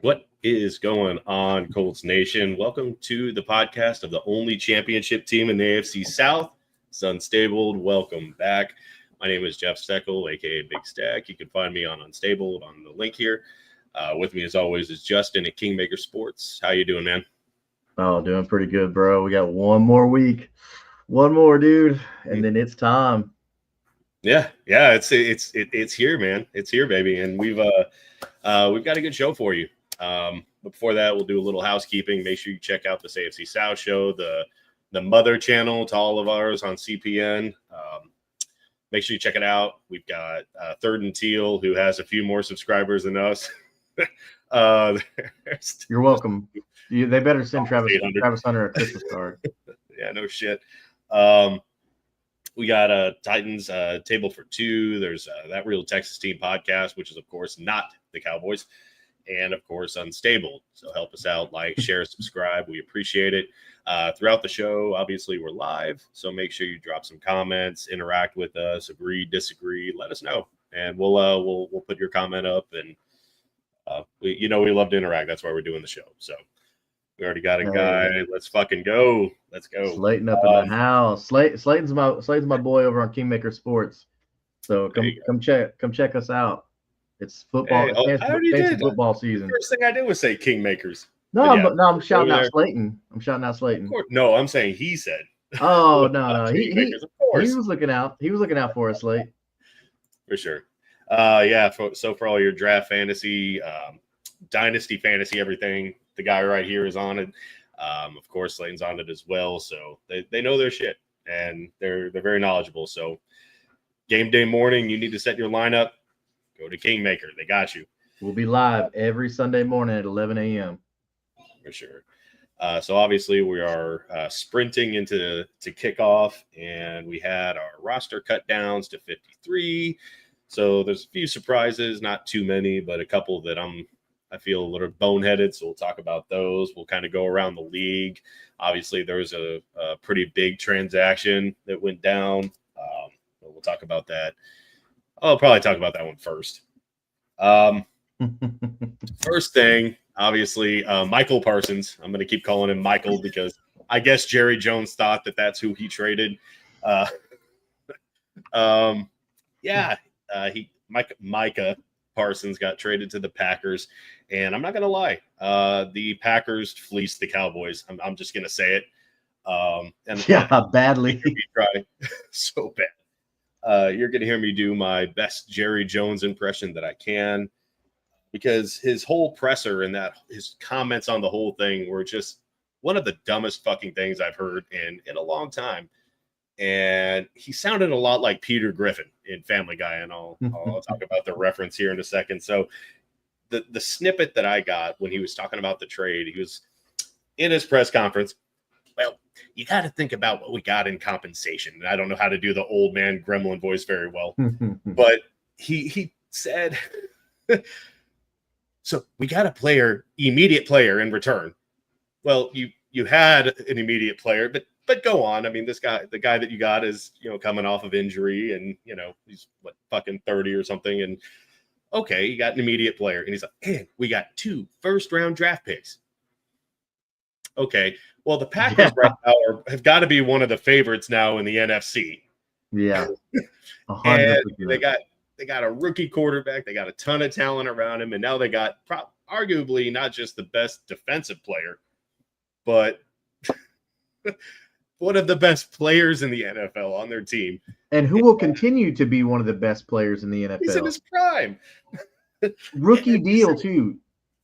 What is going on, Colts Nation? Welcome to the podcast of the only championship team in the AFC South. It's Unstabled. Welcome back. My name is Jeff Steckel, a.k.a. Big Stack. You can find me on Unstabled on the link here. With me, as always, is Justin at Kingmaker Sports. How you doing, man? Oh, doing pretty good, bro. We got one more week. One more, dude. And then it's time. Yeah, it's here, man. It's here, baby. And we've got a good show for you. But before that, we'll do a little housekeeping. Make sure you check out this AFC South show, the mother channel to all of ours on CPN. Make sure you check it out. We've got Third and Teal, who has a few more subscribers than us. You're welcome. They better send Travis Hunter a Christmas card. Yeah, no shit. We got Titans Table for Two. There's That Real Texas Team podcast, which is, of course, not the Cowboys. And, of course, Unstable. So help us out. Like, share, subscribe. We appreciate it. Throughout the show, obviously, we're live. So make sure you drop some comments, interact with us, agree, disagree. Let us know. And we'll put your comment up. And, we love to interact. That's why we're doing the show. So we already got a guy. Let's fucking go. Let's go. Slayton up in the house. Slayton's my boy over on Kingmaker Sports. So come check us out. It's football. It's football season. The first thing I did was say Kingmakers. I'm shouting out Slayton. No, I'm saying he said. Oh no. He was looking out. He was looking out for us, Slate. For sure. For all your draft fantasy, dynasty fantasy, everything, the guy right here is on it. Of course, Slayton's on it as well. So they know their shit and they're very knowledgeable. So game day morning, you need to set your lineup. Go to Kingmaker. They got you. We'll be live every Sunday morning at 11 a.m. For sure. So obviously we are sprinting into kickoff, and we had our roster cut downs to 53. So there's a few surprises, not too many, but a couple that I feel a little boneheaded. So we'll talk about those. We'll kind of go around the league. Obviously, there was a pretty big transaction that went down. We'll talk about that. I'll probably talk about that one first. First thing, obviously, Michael Parsons. I'm going to keep calling him Michael because I guess Jerry Jones thought that that's who he traded. Micah Parsons got traded to the Packers, and I'm not going to lie, the Packers fleeced the Cowboys. I'm just going to say it. Badly. Try so bad. You're going to hear me do my best Jerry Jones impression that I can, because his whole presser and his comments on the whole thing were just one of the dumbest fucking things I've heard in a long time. And he sounded a lot like Peter Griffin in Family Guy, and I'll talk about the reference here in a second. So the snippet that I got when he was talking about the trade, he was in his press conference. Well, you got to think about what we got in compensation. And I don't know how to do the old man gremlin voice very well, but he said, so we got immediate player in return. Well, you had an immediate player, but go on. I mean, the guy that you got is, coming off of injury, and, he's fucking 30 or something. And okay, you got an immediate player. And he's like, and we got 2 first-round draft picks. Okay, well, the Packers right now have got to be one of the favorites now in the NFC. Yeah, 100%. And they got a rookie quarterback. They got a ton of talent around him, and now they got arguably not just the best defensive player, but one of the best players in the NFL on their team, and who will continue to be one of the best players in the NFL. He's in his prime. Rookie deal too,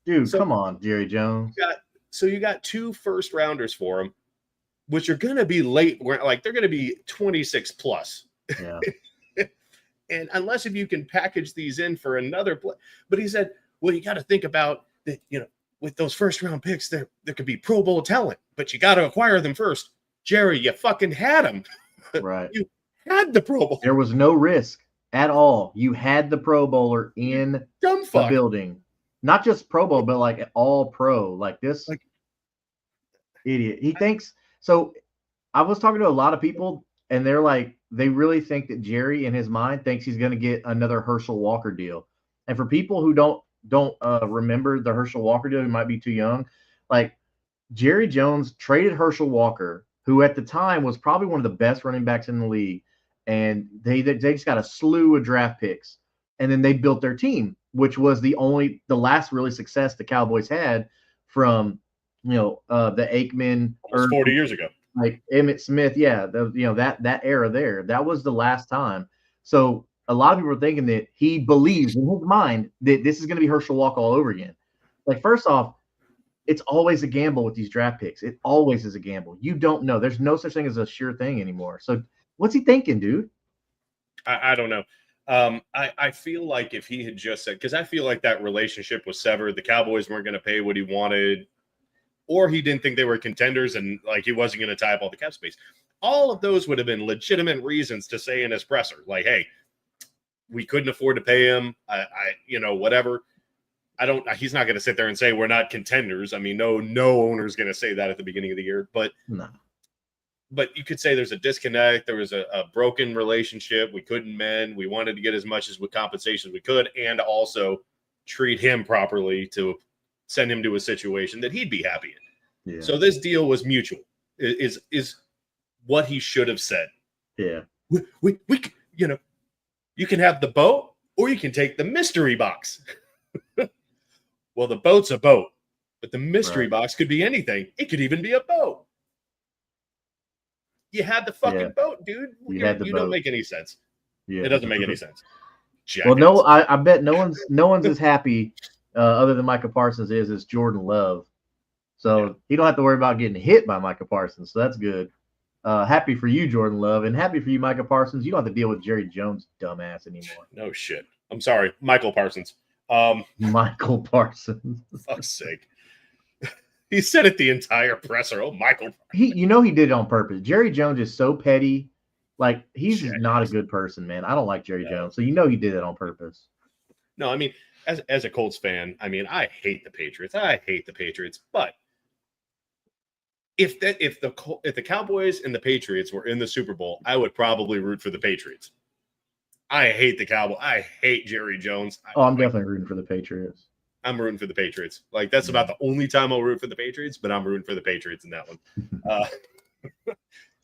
dude. Come on, Jerry Jones. So you got 2 first rounders for him, which are going to be late. Like, they're going to be 26 plus. Yeah. And unless if you can package these in for another play. But he said, well, you got to think about that, with those first round picks, there could be Pro Bowl talent, but you got to acquire them first. Jerry, you fucking had them. Right. You had the Pro Bowl. There was no risk at all. You had the Pro Bowler in the building. Not just Pro Bowl, but like all pro, like this idiot. He thinks so. I was talking to a lot of people, and they're like, they really think that Jerry in his mind thinks he's going to get another Herschel Walker deal. And for people who don't don't remember the Herschel Walker deal, he might be too young. Like Jerry Jones traded Herschel Walker, who at the time was probably one of the best running backs in the league, and they just got a slew of draft picks, and then they built their team, which was the last really success the Cowboys had from the Aikman almost 40 years ago, like Emmitt Smith, that era there. That was the last time. So a lot of people are thinking that he believes in his mind that this is going to be Herschel Walker all over again. Like, first off, it's always a gamble with these draft picks. It always is a gamble. You don't know. There's no such thing as a sure thing anymore. So what's he thinking, dude? I don't know. I feel like if he had just said, because I feel like that relationship was severed. The Cowboys weren't going to pay what he wanted, or he didn't think they were contenders, and like he wasn't going to tie up all the cap space. All of those would have been legitimate reasons to say in his presser, like, hey, we couldn't afford to pay him. Whatever. He's not going to sit there and say we're not contenders. I mean, no owner is going to say that at the beginning of the year, but you could say there's a disconnect. There was a broken relationship. We couldn't mend. We wanted to get as much as with compensation as we could, and also treat him properly to send him to a situation that he'd be happy in. Yeah. So this deal was mutual. Is what he should have said. Yeah. We you can have the boat or you can take the mystery box. Well, the boat's a boat, but the mystery box could be anything. It could even be a boat. You had the fucking boat, dude. You don't make any sense. Yeah. It doesn't make any sense. Well, no, I bet no one's as happy other than Micah Parsons is Jordan Love. So he don't have to worry about getting hit by Micah Parsons. So that's good. Happy for you, Jordan Love, and happy for you, Micah Parsons. You don't have to deal with Jerry Jones' dumbass anymore. No shit. I'm sorry, Michael Parsons. Michael Parsons. Fuck's sake. He said it the entire presser. Oh, Michael. He did it on purpose. Jerry Jones is so petty. Like, he's just not a good person, man. I don't like Jerry Jones. So he did it on purpose. No, I mean, as a Colts fan, I mean, I hate the Patriots. But if the Cowboys and the Patriots were in the Super Bowl, I would probably root for the Patriots. I hate the Cowboys. I hate Jerry Jones. I'm definitely rooting for the Patriots. I'm rooting for the Patriots. Like, that's about the only time I'll root for the Patriots, but I'm rooting for the Patriots in that one.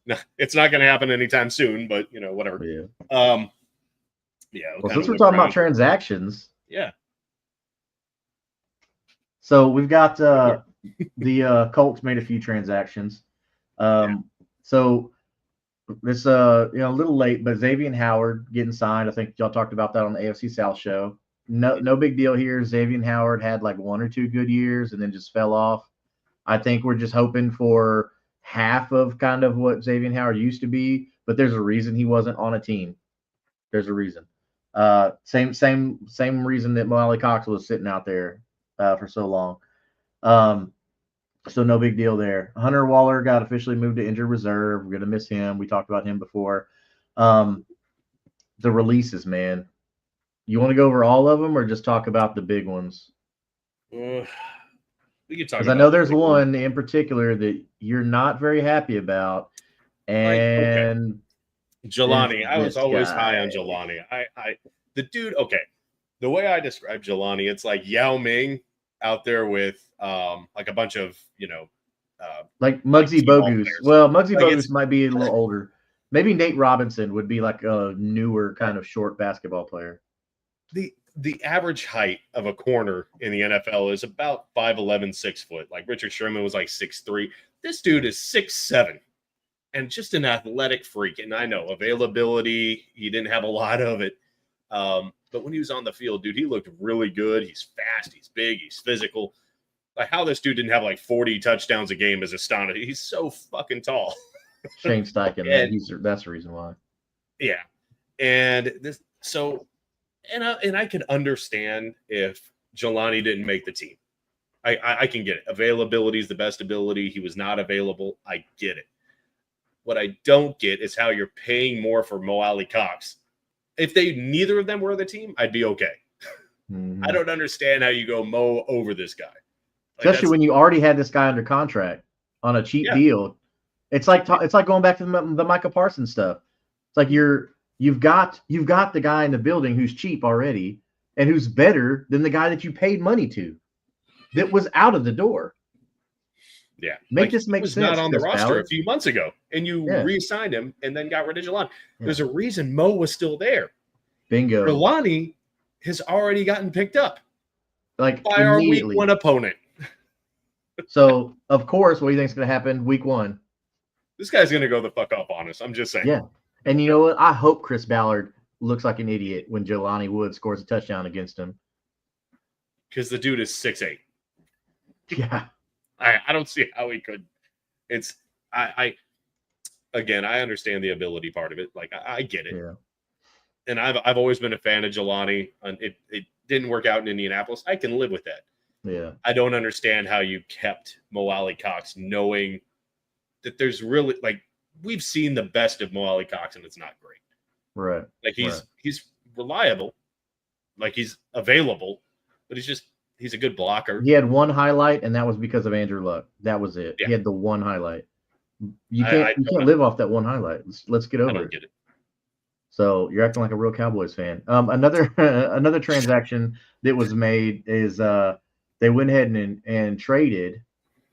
No, it's not going to happen anytime soon, but whatever. Yeah. Well, since we're talking about transactions. Yeah. So we've got the Colts made a few transactions. So this a little late, but Xavier Howard getting signed. I think y'all talked about that on the AFC South show. No big deal here. Xavier Howard had like 1 or 2 good years and then just fell off. I think we're just hoping for half of kind of what Xavier Howard used to be, but there's a reason he wasn't on a team. There's a reason. Same reason that Mo Alley Cox was sitting out there for so long. So no big deal there. Hunter Waller got officially moved to injured reserve. We're gonna miss him. We talked about him before. The releases, man. You want to go over all of them or just talk about the big ones? We could talk. Because I know there's one in particular that you're not very happy about, and Jelani. I was always high on Jelani. The dude. Okay, the way I describe Jelani, it's like Yao Ming out there with like a bunch of like Muggsy Bogues. Well, Muggsy Bogues might be a little older. Maybe Nate Robinson would be like a newer kind of short basketball player. The average height of a corner in the NFL is about 5'11", 6 foot. Like Richard Sherman was like 6'3". This dude is 6'7", and just an athletic freak. And I know availability, he didn't have a lot of it. But when he was on the field, dude, he looked really good. He's fast, he's big, he's physical. Like, how this dude didn't have like 40 touchdowns a game is astonishing. He's so fucking tall. Shane Steichen, that's the reason why. Yeah. And this, so, and I could understand if Jelani didn't make the team. I can get it. Availability is the best ability. He was not available. I get it. What I don't get is how you're paying more for Mo Alley Cox. If neither of them were the team, I'd be okay. Mm-hmm. I don't understand how you go Mo over this guy. Like, especially when you already had this guy under contract on a cheap deal. It's like going back to the Micah Parsons stuff. It's like you've got the guy in the building who's cheap already, and who's better than the guy that you paid money to that was out of the door. Yeah. Make this make was sense. Not on the Chris roster Ballard. a few months ago, and you re-signed him and then got rid of Jelani. Yeah. There's a reason Mo was still there. Bingo. Jelani has already gotten picked up like by our week 1 opponent. So, of course, what do you think is going to happen week 1? This guy's going to go the fuck up on us. I'm just saying. Yeah. And you know what? I hope Chris Ballard looks like an idiot when Jelani Woods scores a touchdown against him. Because the dude is 6'8". Yeah. I don't see how he could. It's again, I understand the ability part of it. Like I get it. Yeah. And I've always been a fan of Jelani. And it didn't work out in Indianapolis. I can live with that. Yeah. I don't understand how you kept Mo Alley-Cox knowing that there's really we've seen the best of Mo Alley-Cox and it's not great. Right. Like he's reliable, like he's available, but he's a good blocker. He had one highlight, and that was because of Andrew Luck. That was it. Yeah. He had the one highlight. You can't live off that one highlight. Let's get over it. I don't get it. So you're acting like a real Cowboys fan. Another transaction that was made is they went ahead and traded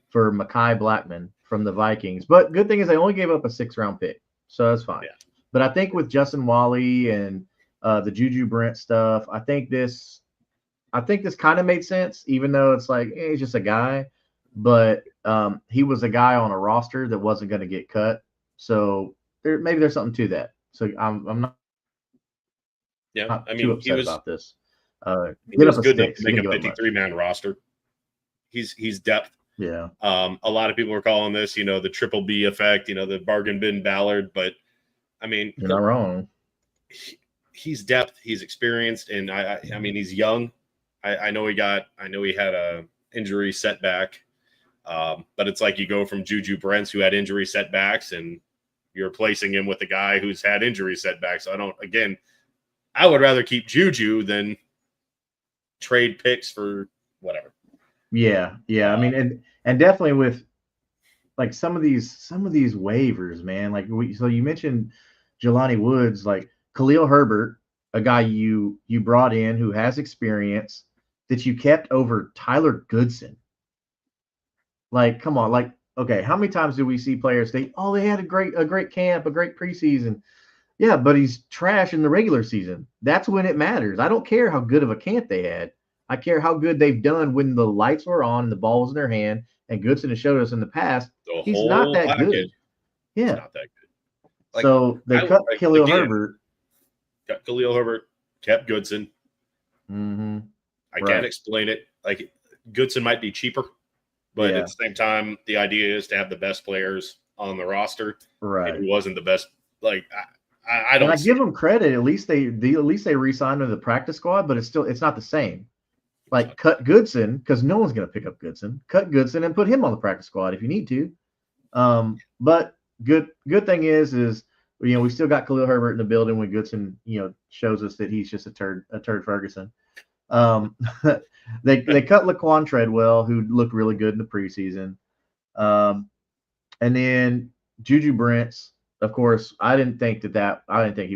for Mekhi Blackmon from the Vikings. But good thing is they only gave up a 6th-round pick, so that's fine. Yeah. But I think with Justin Wally and the Juju Brent stuff, I think this kind of made sense, even though it's like he's just a guy. But he was a guy on a roster that wasn't going to get cut, so maybe there's something to that. So I'm not. Yeah, not I mean, too upset about this. He was good enough to make a 53-man roster. He's depth. Yeah. A lot of people are calling this, the triple B effect, the bargain bin Ballard. But I mean, you're not wrong. He's depth. He's experienced, and I mean, he's young. I know he had a injury setback, but it's like you go from Juju Brents, who had injury setbacks, and you're replacing him with a guy who's had injury setbacks. So I would rather keep Juju than trade picks for whatever. Yeah. I mean, and definitely with like some of these waivers, man. Like so you mentioned Jelani Woods, like Khalil Herbert, a guy you brought in who has experience that you kept over Tyler Goodson. Like, come on, like, okay, how many times do we see players they had a great camp, a great preseason? Yeah, but he's trash in the regular season. That's when it matters. I don't care how good of a camp they had. I care how good they've done when the lights were on and the ball was in their hand. And Goodson has showed us in the past he's not that good. Yeah, he's not that good. So they cut Khalil Herbert. Cut Khalil Herbert. Kept Goodson. Mm-hmm. I can't explain it. Like Goodson might be cheaper, but at the same time, the idea is to have the best players on the roster. Right. If he wasn't the best, like I don't. And I give them credit. At least they re-signed to the practice squad, but it's not the same. Like cut Goodson because no one's going to pick up Goodson. Cut Goodson and put him on the practice squad if you need to. But good thing is we still got Khalil Herbert in the building when Goodson shows us that he's just a turd Ferguson. They cut Laquan Treadwell, who looked really good in the preseason. And then Juju Brents, of course, I didn't think he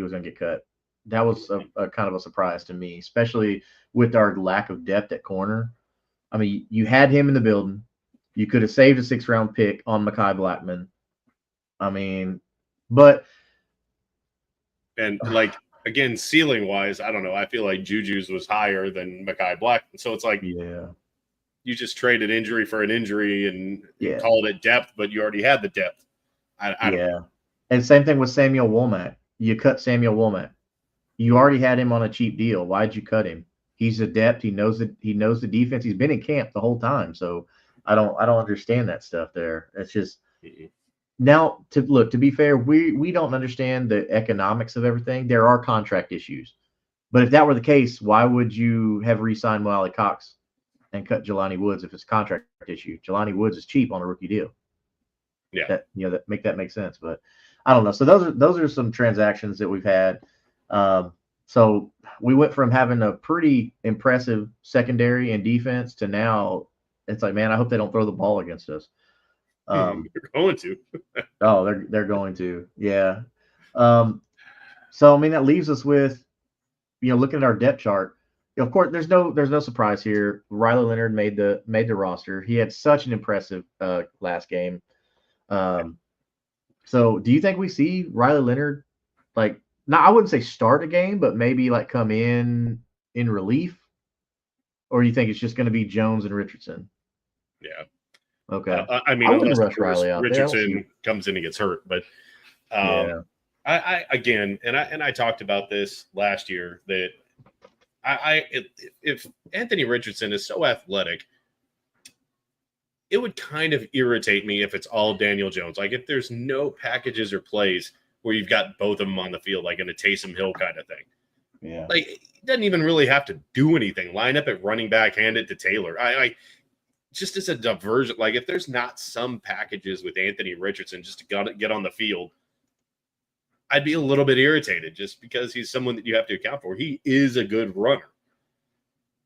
was going to get cut. That was a kind of a surprise to me, especially with our lack of depth at corner. I mean, you had him in the building. You could have saved a 6th-round pick on Mekhi Blackmon. I mean, but again, ceiling wise, I don't know. I feel like Juju's was higher than Mekhi Blackmon. So it's like, you just traded injury for an injury and called it depth, but you already had the depth. I don't know. And same thing with Samuel Womack. You cut Samuel Womack. You already had him on a cheap deal. Why'd you cut him? He's adept. He knows the defense. He's been in camp the whole time. So I don't understand that stuff there. It's just now to be fair, we don't understand the economics of everything. There are contract issues. But if that were the case, why would you have re-signed Mo Alley-Cox and cut Jelani Woods if it's a contract issue? Jelani Woods is cheap on a rookie deal. Yeah. That make sense. But I don't know. So those are some transactions that we've had. So we went from having a pretty impressive secondary and defense to now it's like, man, I hope they don't throw the ball against us. They're going to. They're going to. Yeah. So I mean that leaves us with, looking at our depth chart, of course, there's no surprise here. Riley Leonard made the roster. He had such an impressive last game. So do you think we see Riley Leonard like? Now I wouldn't say start a game, but maybe like come in relief, or you think it's just going to be Jones and Richardson? Yeah. Okay. I mean, I wouldn't unless rush Riley out Richardson comes in and gets hurt, but yeah. I again, and I talked about this last year that if Anthony Richardson is so athletic, it would kind of irritate me if it's all Daniel Jones. Like if there's no packages or plays where you've got both of them on the field, like in a Taysom Hill kind of thing. Yeah. Like he doesn't even really have to do anything. Line up at running back, hand it to Taylor. I just as a diversion. Like if there's not some packages with Anthony Richardson just to get on the field, I'd be a little bit irritated just because he's someone that you have to account for. He is a good runner.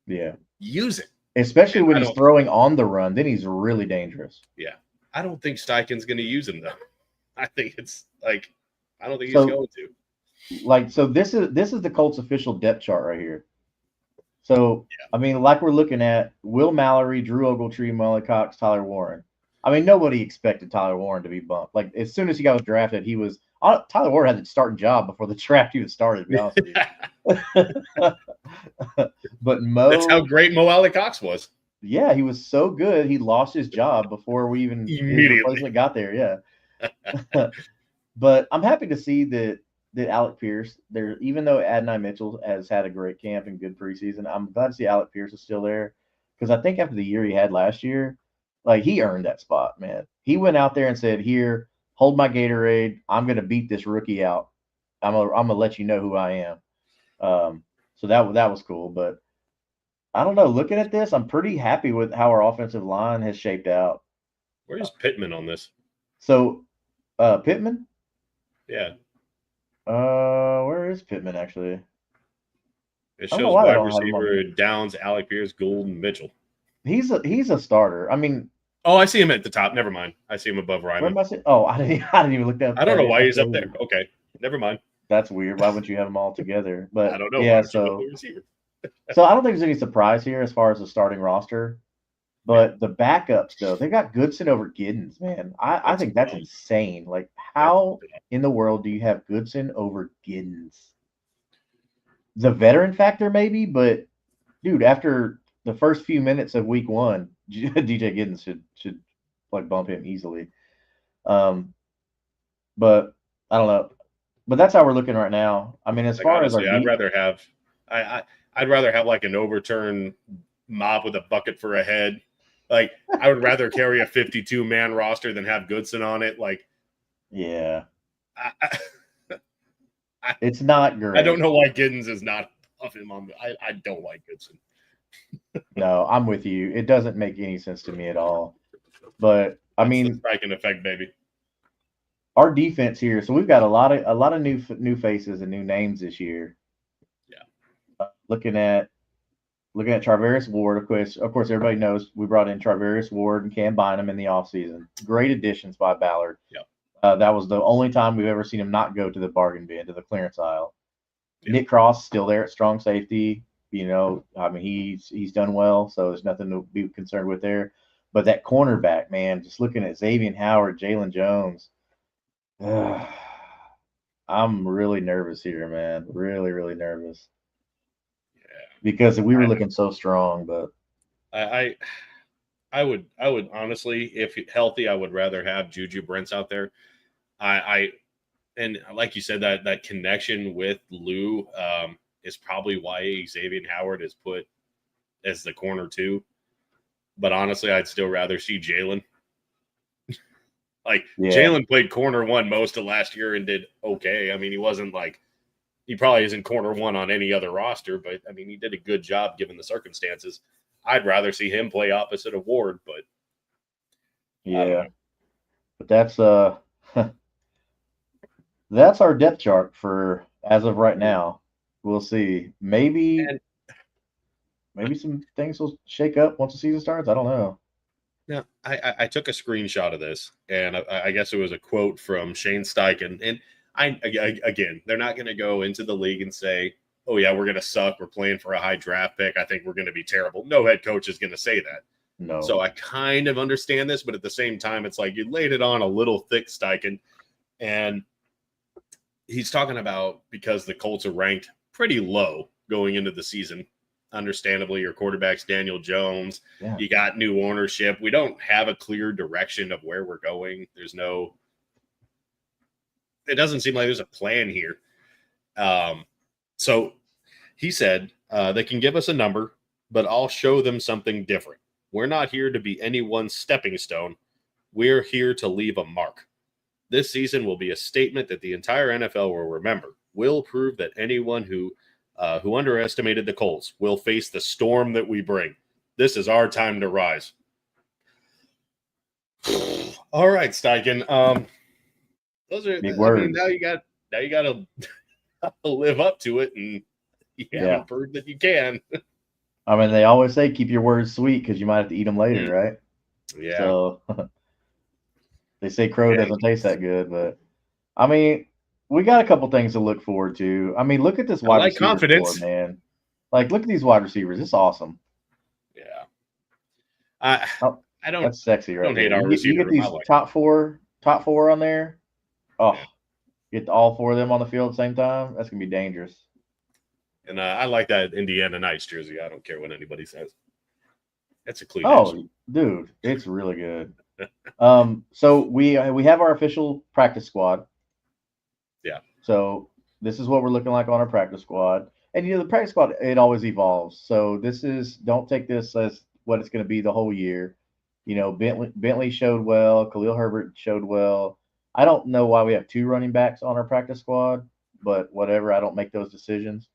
Yeah. Use it. Especially when he's throwing on the run, then he's really dangerous. Yeah. I don't think Steichen's going to use him, though. I think it's like, I don't think he's going to. Like, so this is the Colts official depth chart right here. So, yeah. I mean, like we're looking at Will Mallory, Drew Ogletree, Molly Cox, Tyler Warren. I mean, nobody expected Tyler Warren to be bumped. Like, as soon as he got drafted, he was – Tyler Warren had the starting job before the draft even started, to be honest with you. But Mo – that's how great Mo Alley Cox was. Yeah, he was so good, he lost his job before we even – his replacement got there, yeah. But I'm happy to see that Alec Pierce there, even though Adonai Mitchell has had a great camp and good preseason, I'm glad to see Alec Pierce is still there because I think after the year he had last year, like he earned that spot, man. He went out there and said, "Here, hold my Gatorade. I'm gonna beat this rookie out. I'm gonna let you know who I am." So that was cool, but I don't know. Looking at this, I'm pretty happy with how our offensive line has shaped out. Where's Pittman on this? So, Pittman. Yeah. Where is Pittman actually? It shows wide receiver Downs, Alec Pierce, Gould, and Mitchell. He's a starter. I mean, I see him at the top. Never mind. I see him above Ryman. I didn't even look that. I don't know why he's up there. Okay, never mind. That's weird. Why wouldn't you have them all together? But I don't know. Yeah, so I don't think there's any surprise here as far as the starting roster. But the backups, though, they got Goodson over Giddens, man. I think that's insane. Like, how in the world do you have Goodson over Giddens? The veteran factor, maybe, but dude, after the first few minutes of week one, DJ Giddens should like bump him easily. But I don't know. But that's how we're looking right now. I mean, as far honestly, as I'd rather have like an overturned mop with a bucket for a head. Like, I would rather carry a 52-man roster than have Goodson on it. Like, yeah, it's not great. I don't know why Giddens is not above him on. I don't like Goodson. No, I'm with you. It doesn't make any sense to me at all. But I mean, the striking effect, baby. Our defense here. So we've got a lot of new faces and new names this year. Yeah. Looking at Charvarius Ward, of course, everybody knows we brought in Charvarius Ward and Cam Bynum in the offseason. Great additions by Ballard. Yeah. That was the only time we've ever seen him not go to the bargain bin, to the clearance aisle. Yeah. Nick Cross still there at strong safety. You know, I mean, he's done well, so there's nothing to be concerned with there. But that cornerback, man, just looking at Xavier Howard, Jalen Jones, I'm really nervous here, man. Really, really nervous. Because we were looking so strong, but I would honestly, if healthy, I would rather have Juju Brents out there. And like you said, that connection with Lou is probably why Xavier Howard is put as the corner too. But honestly, I'd still rather see Jalen. Jalen played corner one most of last year and did okay. I mean, he probably isn't corner one on any other roster, but I mean, he did a good job given the circumstances. I'd rather see him play opposite of Ward, but yeah, but that's that's our depth chart for as of right now. We'll see. Maybe some things will shake up once the season starts. I don't know. Now, I took a screenshot of this, and I guess it was a quote from Shane Steichen, and again, they're not going to go into the league and say oh yeah, we're going to suck. We're playing for a high draft pick. I think we're going to be terrible. No head coach is going to say that. No. So I kind of understand this, but at the same time, it's like you laid it on a little thick, Steichen. And he's talking about because the Colts are ranked pretty low going into the season. Understandably, your quarterback's Daniel Jones. Yeah. You got new ownership. We don't have a clear direction of where we're going. It doesn't seem like there's a plan here. So he said they can give us a number, but I'll show them something different. We're not here to be anyone's stepping stone. We're here to leave a mark. This season will be a statement that the entire NFL will remember. We'll prove that anyone who underestimated the Colts will face the storm that we bring. This is our time to rise. All right, Steichen. Those are big words. I mean, now you got to live up to it, and you haven't proved that you can. I mean, they always say keep your words sweet because you might have to eat them later, right? Yeah. So they say crow doesn't taste that good, but I mean, we got a couple things to look forward to. I mean, look at this wide receiver confidence, core, man. Like, look at these wide receivers. It's awesome. Yeah. I don't. That's sexy, right? Don't hate our you receiver. get these top four on there. Oh, yeah. Get all four of them on the field at the same time. That's gonna be dangerous. And I like that Indiana Knights jersey. I don't care what anybody says. That's a clean. Oh, dude, it's really good. So we have our official practice squad. Yeah. So this is what we're looking like on our practice squad. And the practice squad, it always evolves. So don't take this as what it's going to be the whole year. Bentley showed well, Khalil Herbert showed well. I don't know why we have two running backs on our practice squad, but whatever. I don't make those decisions.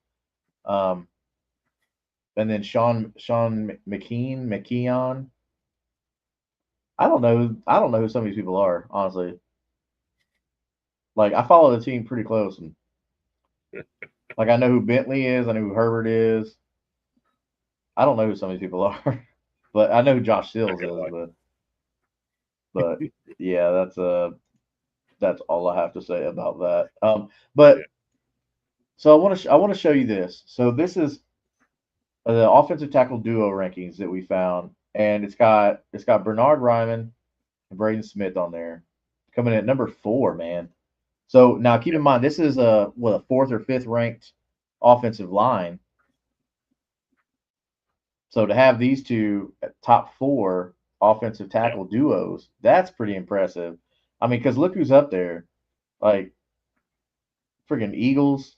And then Sean McKeon. I don't know who some of these people are, honestly. Like, I follow the team pretty close, and like, I know who Bentley is, I know who Herbert is. I don't know who some of these people are, but I know who Josh Sills is. But yeah, that's all I have to say about that. So I want to show you this. So this is the offensive tackle duo rankings that we found, and it's got Bernard Ryman and Braden Smith on there, coming in at number 4, man. So now keep in mind this is a 4th or 5th ranked offensive line. So to have these two top 4 offensive tackle duos, that's pretty impressive. I mean, because look who's up there, like freaking Eagles.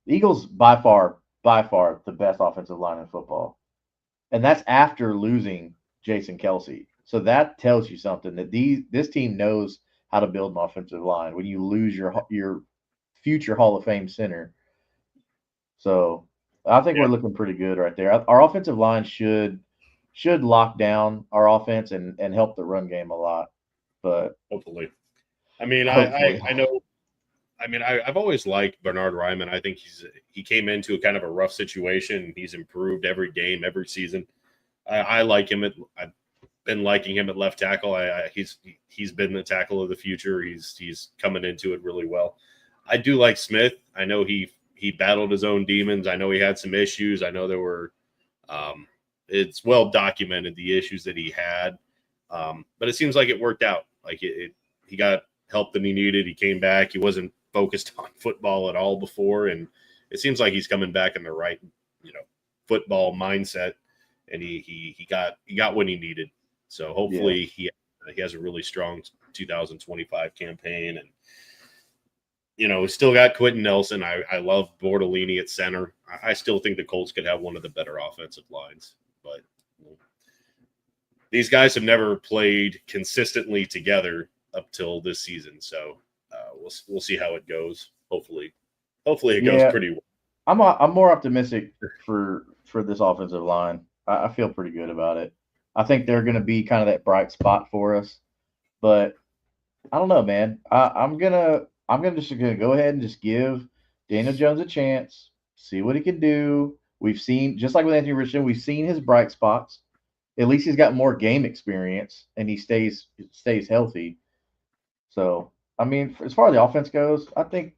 The Eagles by far the best offensive line in football, and that's after losing Jason Kelce. So that tells you something that this team knows how to build an offensive line when you lose your future Hall of Fame center. So I think we're looking pretty good right there. Our offensive line should lock down our offense and help the run game a lot. But hopefully, I mean, I know. I mean, I've always liked Bernard Ryman. I think he came into a kind of a rough situation. He's improved every game, every season. I like him. I've been liking him at left tackle. He's been the tackle of the future. He's coming into it really well. I do like Smith. I know he battled his own demons. I know he had some issues. I know there were. It's well documented the issues that he had, but it seems like it worked out. Like he got help that he needed. He came back. He wasn't focused on football at all before, and it seems like he's coming back in the right, football mindset, and he got what he needed. So hopefully he has a really strong 2025 campaign, and we still got Quentin Nelson. I love Bortolini at center. I still think the Colts could have one of the better offensive lines, but these guys have never played consistently together up till this season. So we'll see how it goes. Hopefully it goes pretty well. I'm more optimistic for this offensive line. I feel pretty good about it. I think they're going to be kind of that bright spot for us, but I don't know, man. I'm gonna go ahead and just give Daniel Jones a chance, see what he can do. We've seen, just like with Anthony Richardson, we've seen his bright spots. At least he's got more game experience, and he stays healthy. So, I mean, as far as the offense goes, I think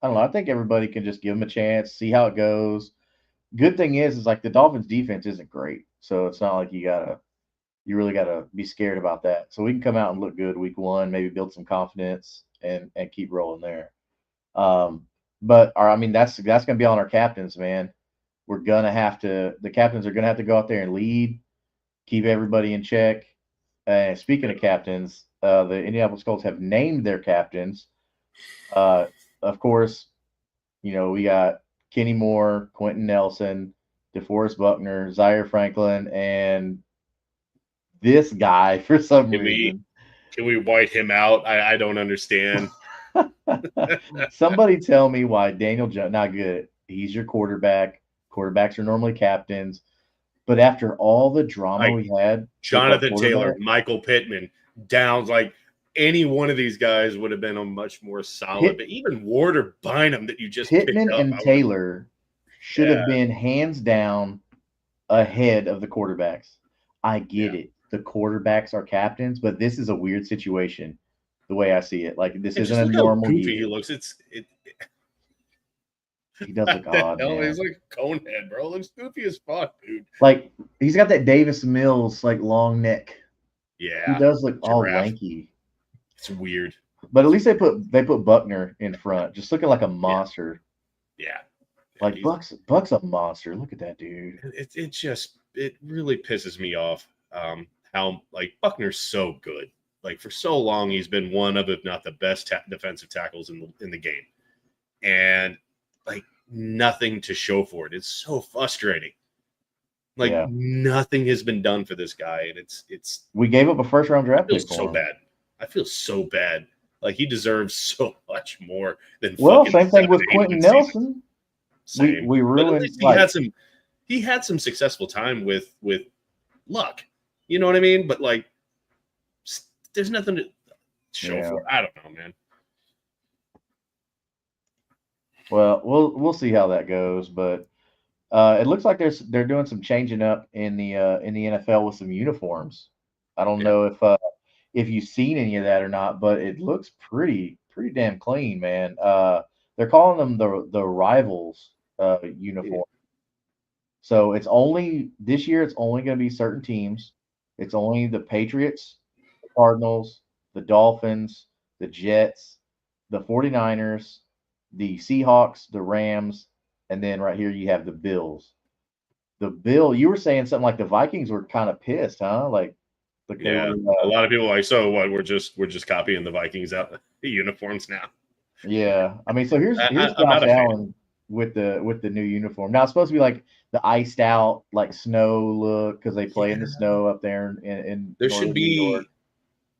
I don't know. I think everybody can just give them a chance, see how it goes. Good thing is like the Dolphins' defense isn't great, so it's not like you really gotta be scared about that. So we can come out and look good week one, maybe build some confidence and keep rolling there. I mean that's gonna be on our captains, man. The captains are gonna have to go out there and lead, keep everybody in check. Speaking of captains, the Indianapolis Colts have named their captains. Of course, we got Kenny Moore, Quentin Nelson, DeForest Buckner, Zaire Franklin, and this guy for some reason. Can we white him out? I don't understand. Somebody tell me why Daniel Jones, not good. He's your quarterback. Quarterbacks are normally captains. But after all the drama we had, Jonathan Taylor, Michael Pittman, Downs, like any one of these guys would have been a much more solid. But even Ward or Bynum that you just Pittman picked up, and Taylor should have been hands down ahead of the quarterbacks. I get it. The quarterbacks are captains, but this is a weird situation. The way I see it, like this isn't a normal year. He looks. He does look odd, man. He's like a conehead, bro. Looks goofy as fuck, dude. Like he's got that Davis Mills like long neck. Yeah, he does look all lanky. It's weird. But at least they put Buckner in front, just looking like a monster. Yeah. Like Buck's a monster. Look at that dude. It really pisses me off. How like Buckner's so good. Like for so long, he's been one of, if not the best defensive tackles in the game, and like nothing to show for it. It's so frustrating. Like nothing has been done for this guy, and it's. We gave up a first round draft pick. So bad. I feel so bad. Like he deserves so much more than. Well, same thing with Quentin Nelson. We ruined. He had some successful time with Luck. You know what I mean? But like, there's nothing to show for it. I don't know, man. Well, we'll see how that goes, but it looks like they're doing some changing up in the NFL with some uniforms. I don't know if you've seen any of that or not, but it looks pretty damn clean, man. They're calling them the Rivals uniform. So this year it's only going to be certain teams. It's only the Patriots, the Cardinals, the Dolphins, the Jets, the 49ers, the Seahawks, the Rams, and then right here you have the Bills. You were saying something like the Vikings were kind of pissed, huh? Like a lot of people like, so what? We're just copying the Vikings out the uniforms now. Yeah, I mean, so here's Josh Allen with the new uniform. Now it's supposed to be like the iced out like snow look because they play in the snow up there in there should be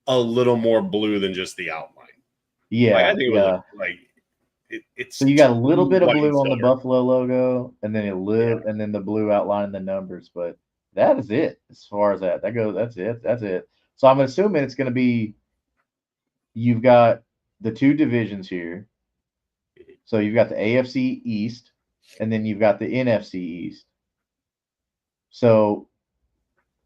a little more blue than just the outline. Yeah, like, I think it would look like it's. So you got a little bit of blue on the Buffalo logo, and then and then the blue outline and the numbers. But that is it as far as that goes. That's it. So I'm assuming it's going to be. You've got the two divisions here. So you've got the AFC East, and then you've got the NFC East. So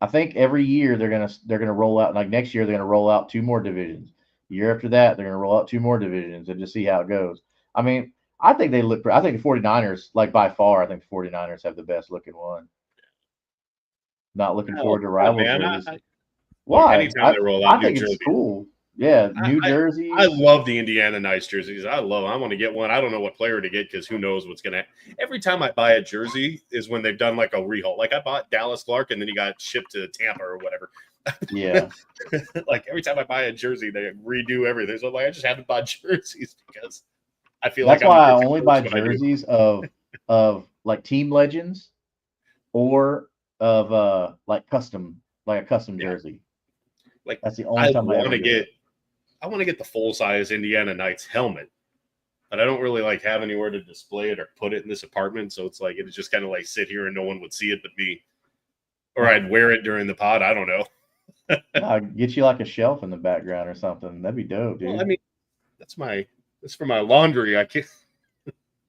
I think every year they're gonna roll out, like next year they're gonna roll out two more divisions. Year after that, they're gonna roll out two more divisions and just see how it goes. I mean, I think the 49ers, like by far, I think the 49ers have the best looking one. Not looking forward to rivalries. Why? Anytime they roll out I think it's cool. Yeah, New Jersey. I love the Indiana Nice jerseys. I want to get one. I don't know what player to get because who knows what's gonna. Every time I buy a jersey is when they've done like a rehaul. Like I bought Dallas Clark and then he got shipped to Tampa or whatever. Yeah. Like every time I buy a jersey, they redo everything. So I'm like, I just haven't bought jerseys because I feel that's why I only buy jerseys of like team legends or of like a custom jersey. Like that's the only time I want to get. I want to get the full-size Indiana Knights helmet, but I don't really like have anywhere to display it or put it in this apartment. So it's like, it just kind of like sit here and no one would see it but me. Or I'd wear it during the pod. I don't know. I'll get you like a shelf in the background or something. That'd be dope, dude. Well, I mean, that's for my laundry. I can't.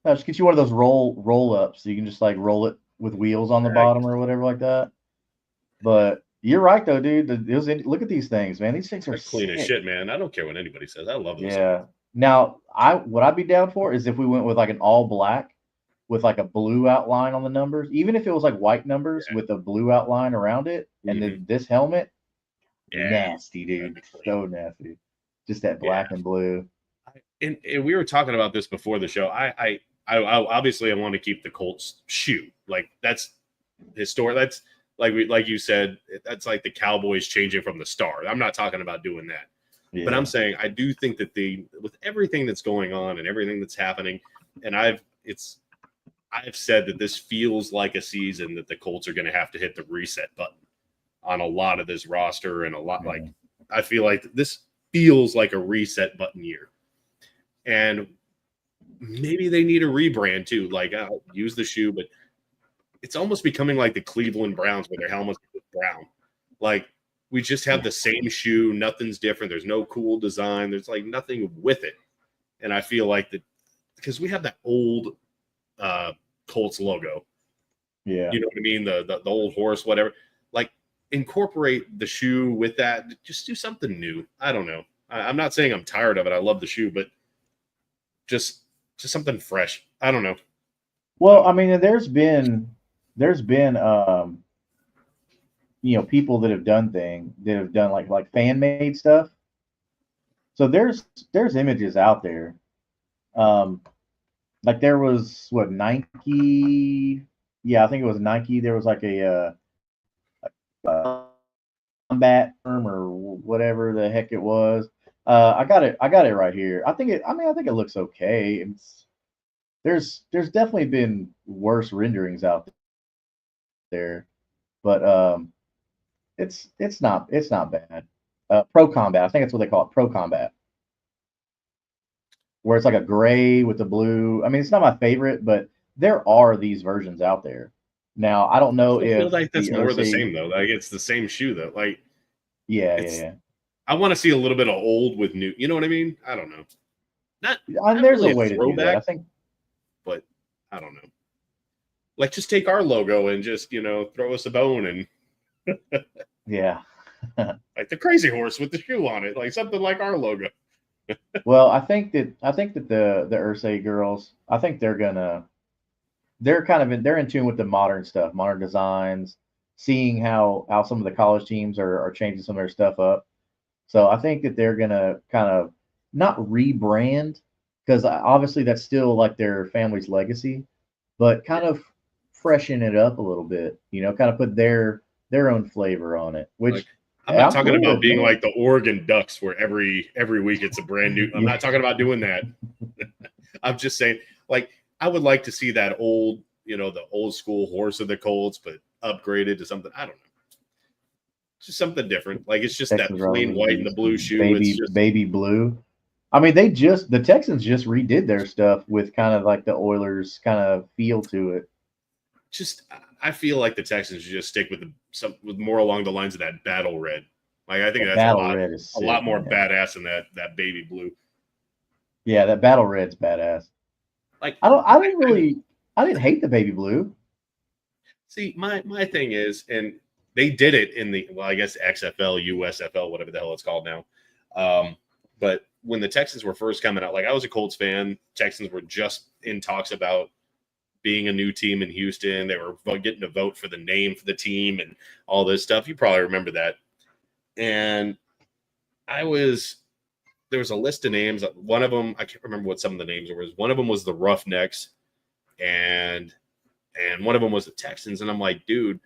I'll just get you one of those roll-ups so you can just like roll it with wheels on the bottom or whatever like that. But you're right, though, dude. Look at these things, man. These things are clean as shit, man. I don't care what anybody says. I love them. Yeah. Now, what I'd be down for is if we went with like an all black with like a blue outline on the numbers, even if it was like white numbers with a blue outline around it, and then this helmet, nasty, dude, so nasty. Just that black and blue. And we were talking about this before the show. I obviously I want to keep the Colts shoe. Like that's historic. That's like you said, that's like the Cowboys changing from the star. I'm not talking about doing that. Yeah. But I'm saying I do think that with everything that's going on and everything that's happening, and I've said that this feels like a season that the Colts are going to have to hit the reset button on a lot of this roster, and a lot like I feel like this feels like a reset button year. And maybe they need a rebrand too. Like use the shoe, but it's almost becoming like the Cleveland Browns where their helmets are brown. Like we just have the same shoe, nothing's different. There's no cool design. There's like nothing with it. And I feel like that because we have that old Colts logo. Yeah. You know what I mean? The old horse, whatever. Like incorporate the shoe with that. Just do something new. I don't know. I'm not saying I'm tired of it. I love the shoe, but just something fresh. I don't know. Well, I mean, there's been people that have done like fan made stuff. So there's images out there. Like there was Nike. Yeah, I think it was Nike. There was like a combat term or whatever the heck it was. I got it right here. I think it looks okay. There's definitely been worse renderings out there, but it's not bad. Pro Combat, I think that's what they call it, Pro Combat, where it's like a gray with the blue. I mean, it's not my favorite, but there are these versions out there. Now, I don't know if I feel like that's more the same though. Like it's the same shoe though. Like yeah. I want to see a little bit of old with new. You know what I mean? I don't know. Not there's really a way to do that, I think. But I don't know. Like just take our logo and just throw us a bone and yeah. Like the crazy horse with the shoe on it, like something like our logo. Well, I think that the Ursay girls, I think they're in tune with the modern stuff, modern designs, seeing how some of the college teams are changing some of their stuff up. So I think that they're gonna kind of not rebrand, because obviously that's still like their family's legacy, but kind of freshen it up a little bit, kind of put their own flavor on it. Which I'm not talking about being like the Oregon Ducks, where every week it's a brand new. I'm not talking about doing that. I'm just saying, like, I would like to see that old, the old school horse of the Colts, but upgraded to something. I don't know. Just something different. Like it's just Texans that plain white and the blue shoe. Baby blue. I mean, the Texans just redid their stuff with kind of like the Oilers kind of feel to it. I feel like the Texans should just stick with more along the lines of that battle red. Like I think that's a lot more badass than that baby blue. Yeah, that battle red's badass. Like I didn't hate the baby blue. See, my thing is, and they did it in I guess XFL, USFL, whatever the hell it's called now. But when the Texans were first coming out, like I was a Colts fan. Texans were just in talks about being a new team in Houston. They were getting a vote for the name for the team and all this stuff. You probably remember that. And there was a list of names. One of them, I can't remember what some of the names were. One of them was the Roughnecks, and one of them was the Texans. And I'm like, dude,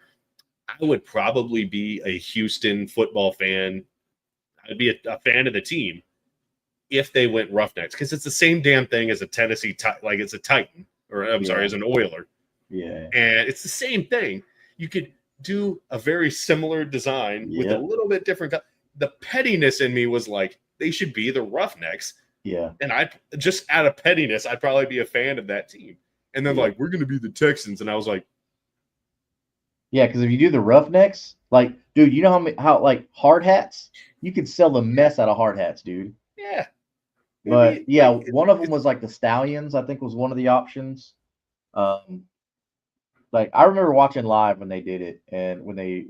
I would probably be a Houston football fan. I'd be a fan of the team if they went Roughnecks, because it's the same damn thing as a Tennessee, like it's a Titan, or I'm sorry, as an Oiler. Yeah. And it's the same thing. You could do a very similar design with a little bit different. The pettiness in me was like, they should be the Roughnecks. Yeah. And I just out of pettiness, I'd probably be a fan of that team. And then like, we're going to be the Texans. And I was like, yeah, because if you do the Roughnecks, like, dude, you know how like hard hats, you could sell the mess out of hard hats, dude. Yeah. But yeah, one of them was like the Stallions, I think was one of the options. Like I remember watching live when they did it, and when they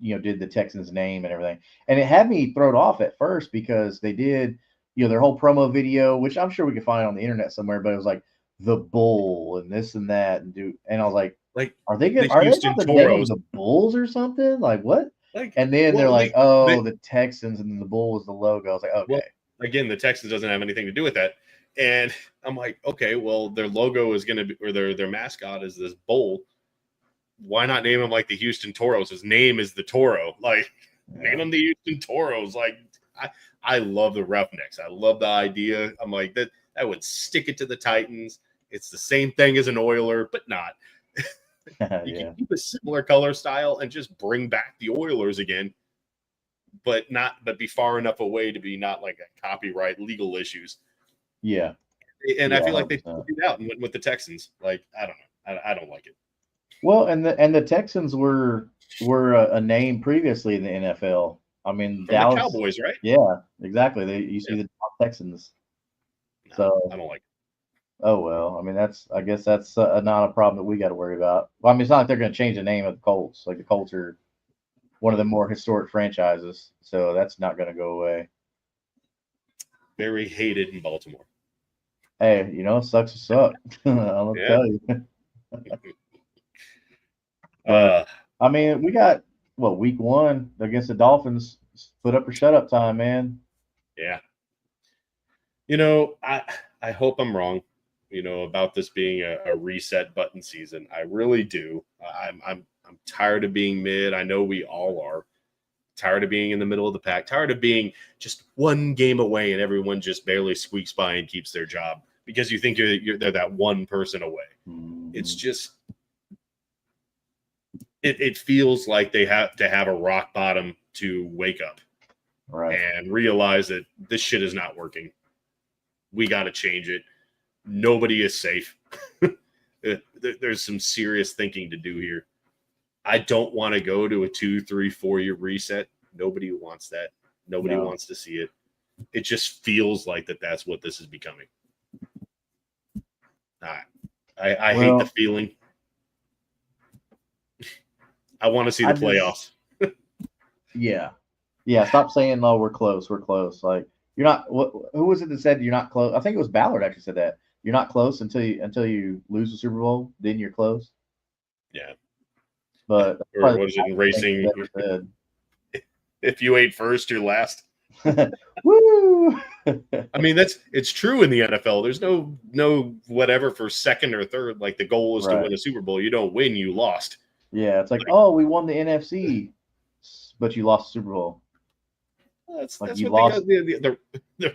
did the Texans name and everything, and it had me thrown off at first because they did their whole promo video, which I'm sure we can find on the internet somewhere, but it was like the bull and this and that and I was like, are they the about Houston to name Toros. the Bulls or something? Like what? Like, and then they're like, the Texans, and then the bull was the logo. I was like, okay. Well, again, the Texans doesn't have anything to do with that. And I'm like, okay, well, their logo is going to be, or their mascot is this bull. Why not name him like the Houston Toros? His name is the Toro. Like, name him the Houston Toros. Like, I love the Roughnecks. I love the idea. I'm like, that would stick it to the Titans. It's the same thing as an Oiler, but not. You can keep a similar color style and just bring back the Oilers again, but be far enough away to be not like a copyright legal issues. Yeah. And I feel like they figured it out and went with the Texans. Like, I don't know. I don't like it. Well, and the Texans were a name previously in the NFL. I mean, From Dallas, the Cowboys, right? Yeah, exactly. You see the Texans. No, so I don't like it. Oh well, I mean I guess that's not a problem that we got to worry about. Well, I mean it's not like they're going to change the name of the Colts. Like the Colts are one of the more historic franchises, so that's not going to go away. Very hated in Baltimore. Hey, sucks to suck. I'll tell you. I mean, we got week 1 against the Dolphins. Put up or shut up time, man. Yeah. I hope I'm wrong. About this being a reset button season. I really do. I'm tired of being mid. I know we all are. Tired of being in the middle of the pack. Tired of being just one game away and everyone just barely squeaks by and keeps their job because you think they're that one person away. Mm-hmm. It's just it feels like they have to have a rock bottom to wake up, right, and realize that this shit is not working. We got to change it. Nobody is safe. There's some serious thinking to do here. I don't want to go to a 2, 3, 4 year reset. Nobody wants that. Nobody wants to see it. It just feels like that's what this is becoming. I hate the feeling. I want to see the playoffs. Yeah. Stop saying, "Oh, we're close. We're close." Like you're not. Who was it that said you're not close? I think it was Ballard actually said that. You're not close until you lose the Super Bowl. Then you're close. Yeah. But or what is it in racing? If you ate first, you're last. Woo! I mean, it's true in the NFL. There's no whatever for second or third. Like the goal is to win a Super Bowl. You don't win, you lost. Yeah, it's like, oh, we won the NFC, but you lost the Super Bowl. That's what the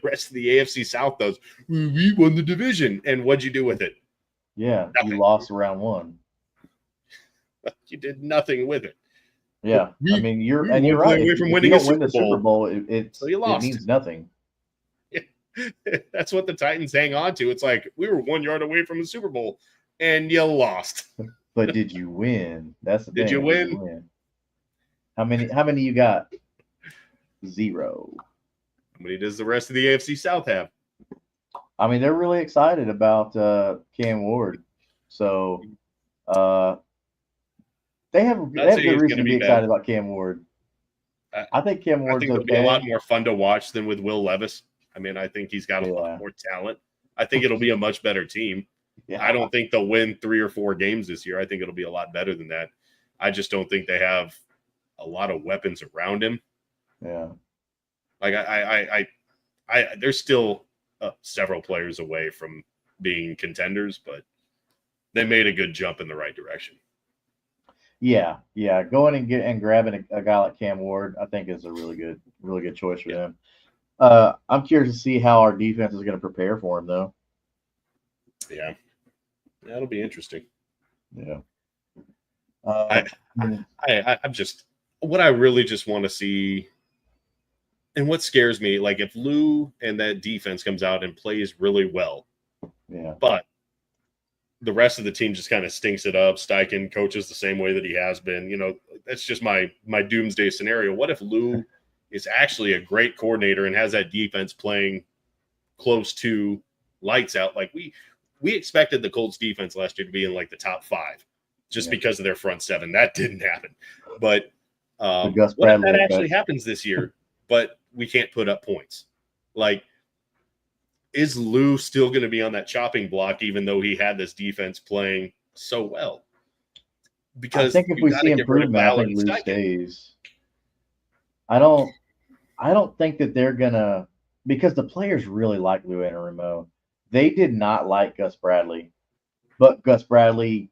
rest of the AFC South does. We won the division, and what'd you do with it? Yeah, nothing. You lost round 1. You did nothing with it. Yeah, I mean you're right. Away from winning a Super Bowl, so you lost. It means nothing. That's what the Titans hang on to. It's like we were 1 yard away from a Super Bowl, and you lost. But did you win? That's the thing. Did you win? How many you got? 0. How many does the rest of the AFC South have? I mean, they're really excited about Cam Ward. So they have good reason to be excited about Cam Ward. I think Cam Ward's it'll be a lot more fun to watch than with Will Levis. I mean, I think he's got a lot more talent. I think it'll be a much better team. Yeah. I don't think they'll win 3 or 4 games this year. I think it'll be a lot better than that. I just don't think they have a lot of weapons around him. Yeah. Like I there's still several players away from being contenders, but they made a good jump in the right direction. Yeah. Going and grabbing a guy like Cam Ward, I think is a really good choice for them. I'm curious to see how our defense is going to prepare for him, though. Yeah, that'll be interesting. Yeah. I'm just what I really just want to see, and what scares me, like if Lou and that defense comes out and plays really well, but the rest of the team just kind of stinks it up. Steichen coaches the same way that he has been. That's just my doomsday scenario. What if Lou is actually a great coordinator and has that defense playing close to lights out? Like we expected the Colts defense last year to be in like the top 5 just because of their front 7. That didn't happen. But what if that actually happens this year, but we can't put up points? Like is Lou still going to be on that chopping block, even though he had this defense playing so well? Because I think if we see improvement, I think Lou stays. I don't think that they're gonna, because the players really like Lou Anarumo. They did not like Gus Bradley, but Gus Bradley,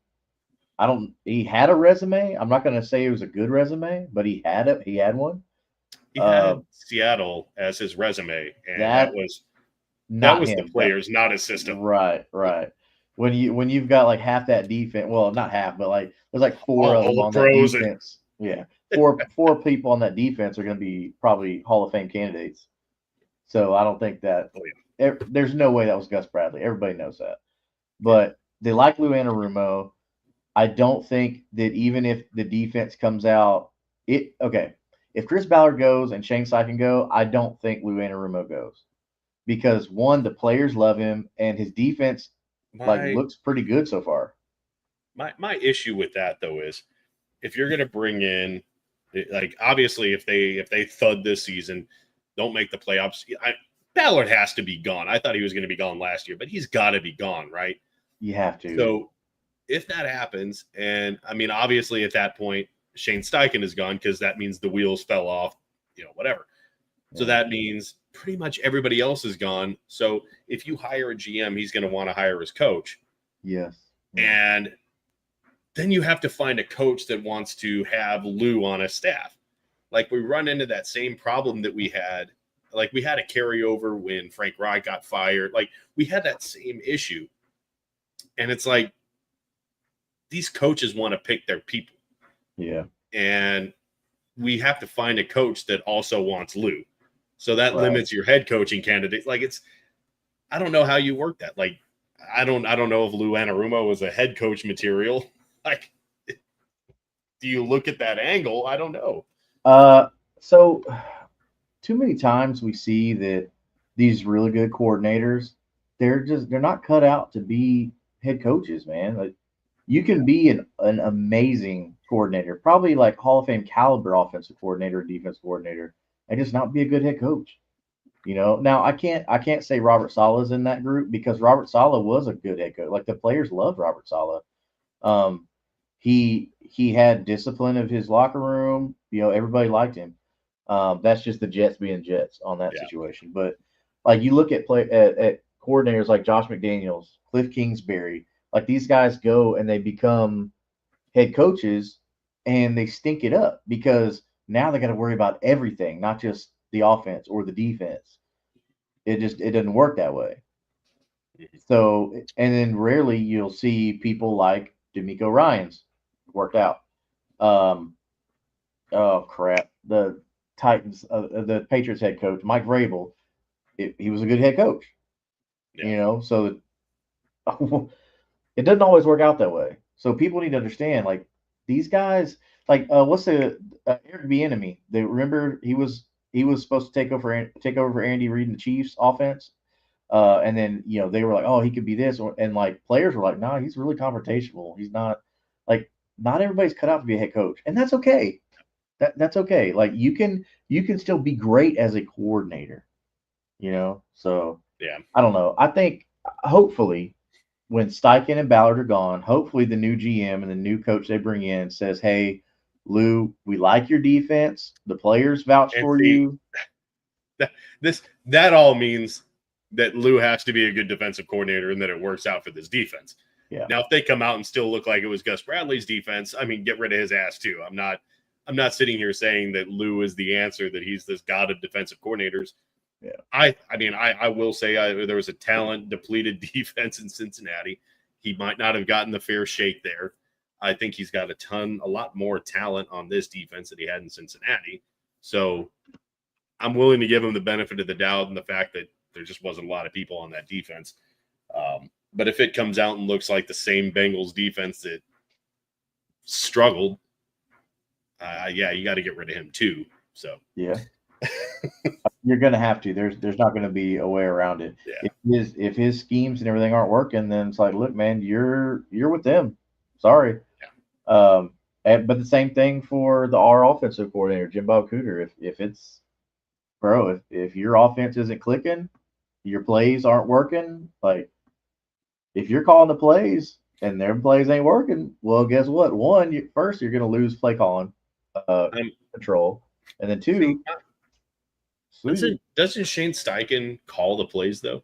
he had a resume. I'm not gonna say it was a good resume, but he had it. He had one. He had Seattle as his resume, and that was him, the players, not his system. Right. When you've got like half that defense, well, not half, but like there's like four of them on that defense. Yeah, four people on that defense are going to be probably Hall of Fame candidates. So I don't think that there's no way that was Gus Bradley. Everybody knows that. But they like Lou Anarumo. I don't think that even if the defense comes out, if Chris Ballard goes and Shane Steichen go, I don't think Lou Anarumo goes. Because one, the players love him, and his defense looks pretty good so far. My issue with that though is if you're going to bring in, like, obviously if they thud this season, don't make the playoffs, Ballard has to be gone. I thought he was going to be gone last year, but he's got to be gone, right? You have to. So if that happens, and I mean, obviously at that point, Shane Steichen is gone because that means the wheels fell off, whatever. So that means pretty much everybody else is gone. So if you hire a GM, he's going to want to hire his coach. Yes. And then you have to find a coach that wants to have Lou on a staff. Like, we run into that same problem that we had. Like, we had a carryover when Frank Reich got fired. Like, we had that same issue. And it's like, these coaches want to pick their people. Yeah. And we have to find a coach that also wants Lou. So that limits your head coaching candidates. Like, I don't know how you work that. Like, I don't know if Lou Anarumo was a head coach material. Like, do you look at that angle? I don't know. So too many times we see that these really good coordinators, they're not cut out to be head coaches, man. Like, you can be an amazing coordinator, probably like Hall of Fame caliber offensive coordinator, defense coordinator, and just not be a good head coach. Now I can't say Robert Sala's in that group, because Robert Sala was a good head coach. Like, the players loved Robert Sala. He had discipline of his locker room. Everybody liked him. That's just the Jets being Jets on that situation. But like, you look at coordinators like Josh McDaniels, Cliff Kingsbury, like, these guys go and they become head coaches and they stink it up, because now they got to worry about everything, not just the offense or the defense. It doesn't work that way. So, and then rarely you'll see people like D'Amico Ryans worked out. Oh crap! The Titans, the Patriots head coach Mike Vrabel, he was a good head coach. So it doesn't always work out that way. So people need to understand, like, these guys, like, what's the Eric Bieniemy? They remember he was supposed to take over for Andy Reid in the Chiefs offense, and then they were like, oh, he could be this, and like, players were like, no, he's really confrontational. He's not, like, not everybody's cut out to be a head coach, and that's okay. That's okay. Like, you can still be great as a coordinator. So yeah, I don't know. I think hopefully, when Steichen and Ballard are gone, hopefully the new GM and the new coach they bring in says, hey, Lou, we like your defense. The players vouch for you. That all means that Lou has to be a good defensive coordinator and that it works out for this defense. Yeah. Now, if they come out and still look like it was Gus Bradley's defense, I mean, get rid of his ass too. I'm not sitting here saying that Lou is the answer, that he's this god of defensive coordinators. Yeah. I will say there was a talent depleted defense in Cincinnati. He might not have gotten the fair shake there. I think he's got a lot more talent on this defense than he had in Cincinnati. So I'm willing to give him the benefit of the doubt and the fact that there just wasn't a lot of people on that defense. But if it comes out and looks like the same Bengals defense that struggled, you got to get rid of him too. So yeah. You're gonna have to. There's not gonna be a way around it. Yeah. If his schemes and everything aren't working, then it's like, look, man, you're with them. Sorry. Yeah. But the same thing for our offensive coordinator, Jim Bob Cooter. If your offense isn't clicking, your plays aren't working, like if you're calling the plays and their plays ain't working, well, guess what? One, first you're going to lose play calling control, and then two, doesn't Shane Steichen call the plays though?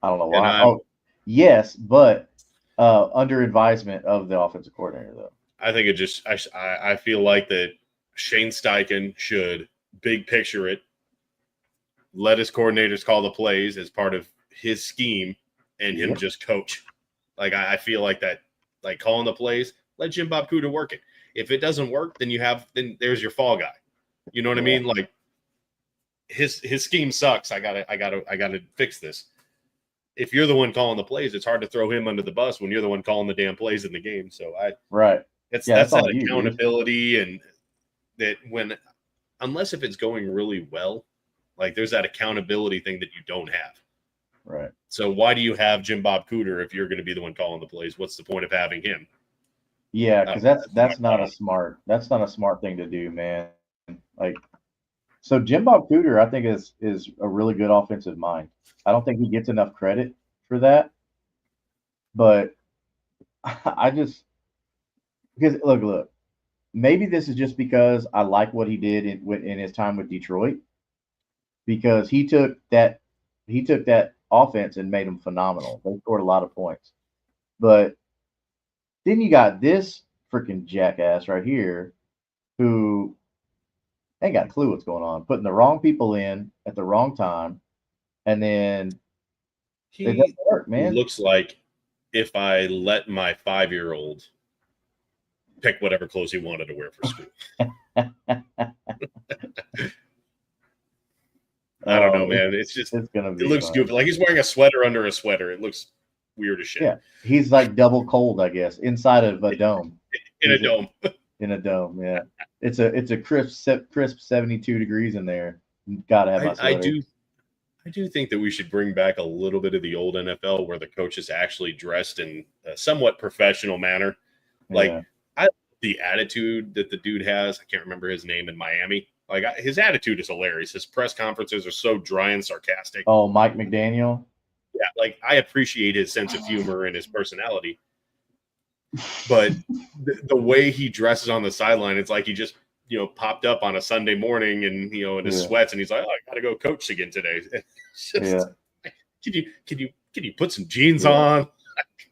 I don't know why. Oh, yes, but under advisement of the offensive coordinator, though. I think it just I feel like that Shane Steichen should big picture it, let his coordinators call the plays as part of his scheme, and him just coach. Like I feel like that, like calling the plays, let Jim Bob Cooter work it. If it doesn't work, then then there's your fall guy. You know what I mean? Like his scheme sucks. I gotta fix this. If you're the one calling the plays, it's hard to throw him under the bus when you're the one calling the damn plays in the game. So that's that accountability, and that unless if it's going really well, like there's that accountability thing that you don't have. Right. So why do you have Jim Bob Cooter if you're going to be the one calling the plays? What's the point of having him? Yeah, because that's not a smart thing to do, man. Like, so Jim Bob Cooter, I think is a really good offensive mind. I don't think he gets enough credit for that, but because look, maybe this is just because I like what he did in his time with Detroit, because he took that offense and made them phenomenal. They scored a lot of points, but then you got this freaking jackass right here who ain't got a clue what's going on, putting the wrong people in at the wrong time, and then it doesn't work, man. He looks like if I let my 5-year-old pick whatever clothes he wanted to wear for school. I don't know, man. It looks goofy. Like he's wearing a sweater under a sweater. It looks weird as shit. Yeah, he's like double cold, I guess, inside of a dome. In a dome. In a dome, yeah. It's a crisp 72 degrees in there. Gotta have my sweater. I do think that we should bring back a little bit of the old NFL where the coaches actually dressed in a somewhat professional manner. Like I like the attitude that the dude has. I can't remember his name in Miami. Like his attitude is hilarious. His press conferences are so dry and sarcastic. Oh, Mike McDaniel. Yeah, like I appreciate his sense of humor and his personality. But the way he dresses on the sideline, it's like he just, popped up on a Sunday morning and, in his sweats, and he's like, oh, I got to go coach again today. Just, can you put some jeans on?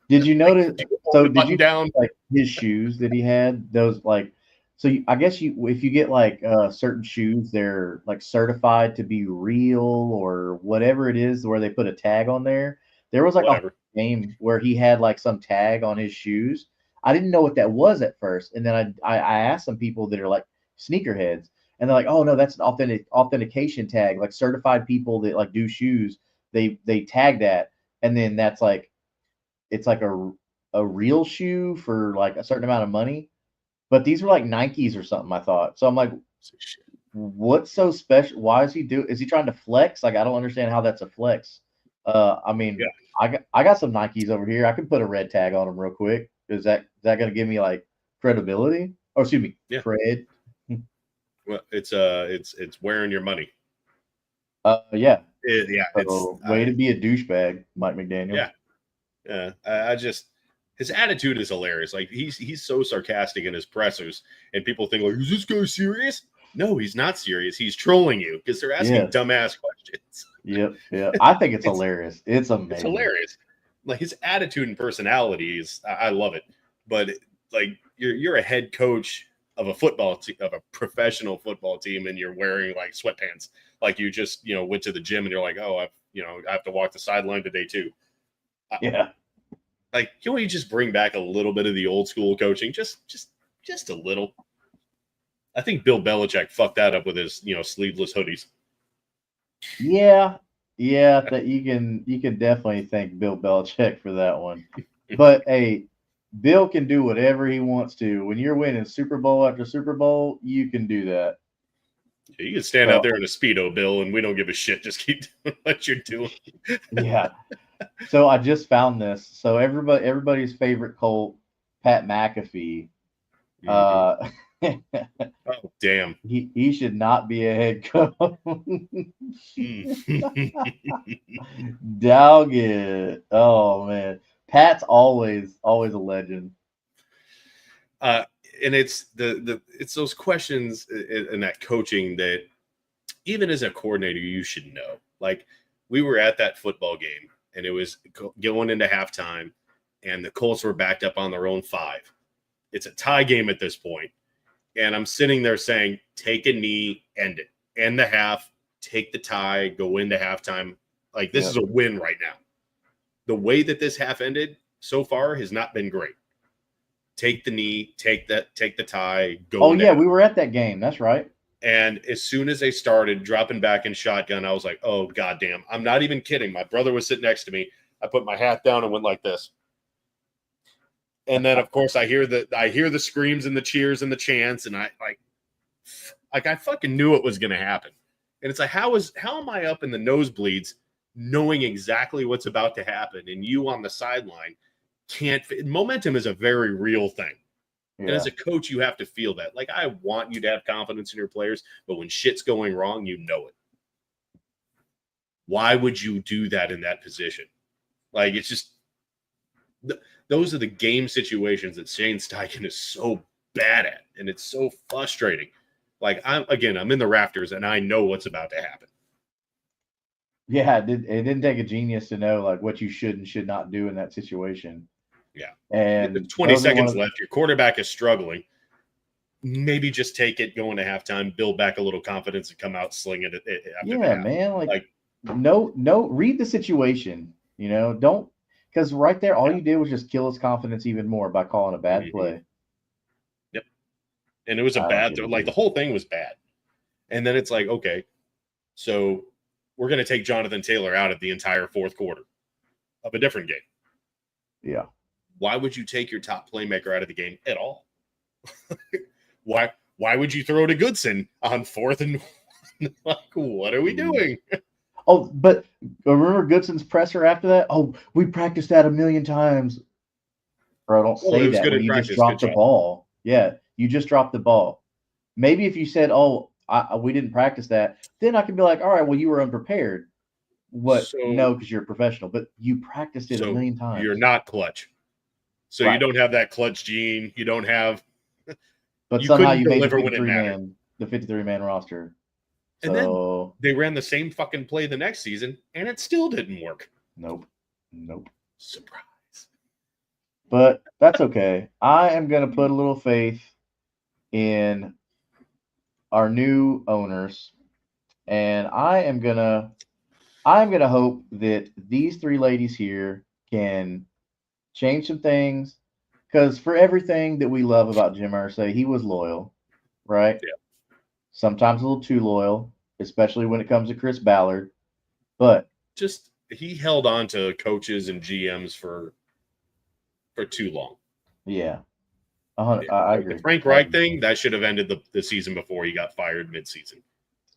Did you notice? Did you down like his shoes that he had? Those I guess if you get like certain shoes, they're like certified to be real or whatever it is, where they put a tag on there. There was like a game where he had like some tag on his shoes. I didn't know what that was at first, and then I asked some people that are like sneakerheads, and they're like, "Oh no, that's an authentication tag. Like certified people that like do shoes, they tag that, and then that's like, it's like a real shoe for like a certain amount of money." But these were like Nikes or something, I thought. So I'm like, what's so special? Why is he trying to flex? Like, I don't understand how that's a flex. I mean, I got some Nikes over here. I can put a red tag on them real quick. Is that going to give me like credibility? Oh, excuse me, cred. Well, it's wearing your money. Yeah. It's way to be a douchebag, Mike McDaniel. Yeah. I just, his attitude is hilarious. Like he's so sarcastic in his pressers, and people think like, is this guy serious? No, he's not serious. He's trolling you because they're asking dumbass questions. Yep. Yeah. I think it's hilarious. It's amazing. It's hilarious. Like his attitude and personality I love it. But like you're a head coach of a professional football team, and you're wearing like sweatpants. Like you just, went to the gym and you're like, oh, I have to walk the sideline today too. Yeah. Like, can we just bring back a little bit of the old school coaching? Just a little. I think Bill Belichick fucked that up with his, sleeveless hoodies. Yeah. That you can definitely thank Bill Belichick for that one. But hey, Bill can do whatever he wants to. When you're winning Super Bowl after Super Bowl, you can do that. Yeah, you can stand out there in a Speedo, Bill, and we don't give a shit. Just keep doing what you're doing. Yeah. So I just found this. So everybody's favorite Colt, Pat McAfee. Oh, Damn. He should not be a head coach. Dog it. Oh man. Pat's always a legend. And it's it's those questions and that coaching that even as a coordinator you should know. Like, we were at that football game and it was going into halftime and the Colts were backed up on their own 5. It's a tie game at this point. And I'm sitting there saying, take a knee, end it. End the half, take the tie, go into halftime. Like, this is a win right now. The way that this half ended so far has not been great. Take the knee, take the tie, go. Oh, yeah, we were at that game. That's right. And as soon as they started dropping back in shotgun, I was like, oh, goddamn. I'm not even kidding. My brother was sitting next to me. I put my hat down and went like this. And then, of course, I hear the screams and the cheers and the chants, and I fucking knew it was going to happen. And it's like, how am I up in the nosebleeds knowing exactly what's about to happen, and you on the sideline can't? Momentum is a very real thing. Yeah. And as a coach, you have to feel that. Like, I want you to have confidence in your players, but when shit's going wrong, you know it. Why would you do that in that position? Like, it's just those are the game situations that Shane Steichen is so bad at, and it's so frustrating. Like, I'm in the rafters, and I know what's about to happen. Yeah, it didn't take a genius to know like what you should and should not do in that situation. Yeah, and 20 seconds left. Your quarterback is struggling. Maybe just take it, go into halftime, build back a little confidence, and come out slinging it after that. Man. Like no, read the situation. You know, don't. Because right there, all you did was just kill his confidence even more by calling a bad play. Yep. And it was a bad, like, the whole thing was bad. And then it's like, okay, so we're going to take Jonathan Taylor out of the entire fourth quarter of a different game. Yeah. Why would you take your top playmaker out of the game at all? Why would you throw to Goodson on 4th and 1? Like, what are we doing? Oh, but remember Goodson's presser after that? Oh, we practiced that a million times. Bro, don't say that when you just dropped the ball. Yeah, you just dropped the ball. Maybe if you said, oh, we didn't practice that, then I could be like, all right, well, you were unprepared. What? No, because you're a professional. But you practiced it a million times. You're not clutch. So you don't have that clutch gene. You don't have – but somehow you made the 53-man roster. And then they ran the same fucking play the next season, and it still didn't work. Nope. Surprise. But that's okay. I am going to put a little faith in our new owners, and I'm going to hope that these 3 ladies here can change some things, because for everything that we love about Jim Irsay, he was loyal, right? Yeah. Sometimes a little too loyal, especially when it comes to Chris Ballard. But just he held on to coaches and GMs for too long. Yeah. I agree. The Frank Reich thing, that should have ended the season before he got fired mid-season.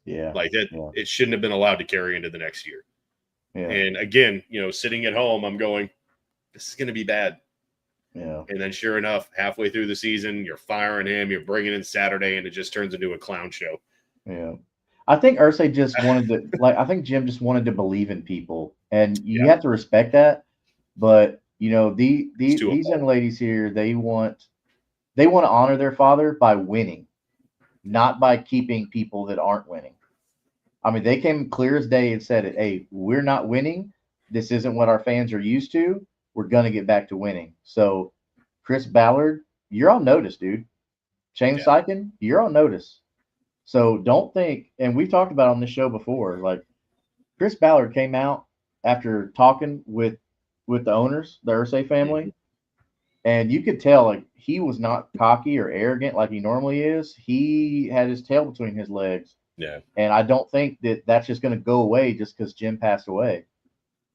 Yeah. Like that, it shouldn't have been allowed to carry into the next year. Yeah. And again, sitting at home, I'm going, this is going to be bad. Yeah. And then sure enough, halfway through the season, you're firing him, you're bringing in Saturday, and it just turns into a clown show. Yeah. I think Irsay just wanted to, I think Jim just wanted to believe in people, and you have to respect that. But, these young ladies here, they want to honor their father by winning, not by keeping people that aren't winning. I mean, they came clear as day and said it. Hey, we're not winning. This isn't what our fans are used to. We're going to get back to winning. So, Chris Ballard, you're on notice, dude. Shane Steichen, you're on notice. So don't think, and we've talked about on this show before, like Chris Ballard came out after talking with the owners, the Irsay family, and you could tell like he was not cocky or arrogant like he normally is. He had his tail between his legs. Yeah. And I don't think that that's just going to go away just because Jim passed away.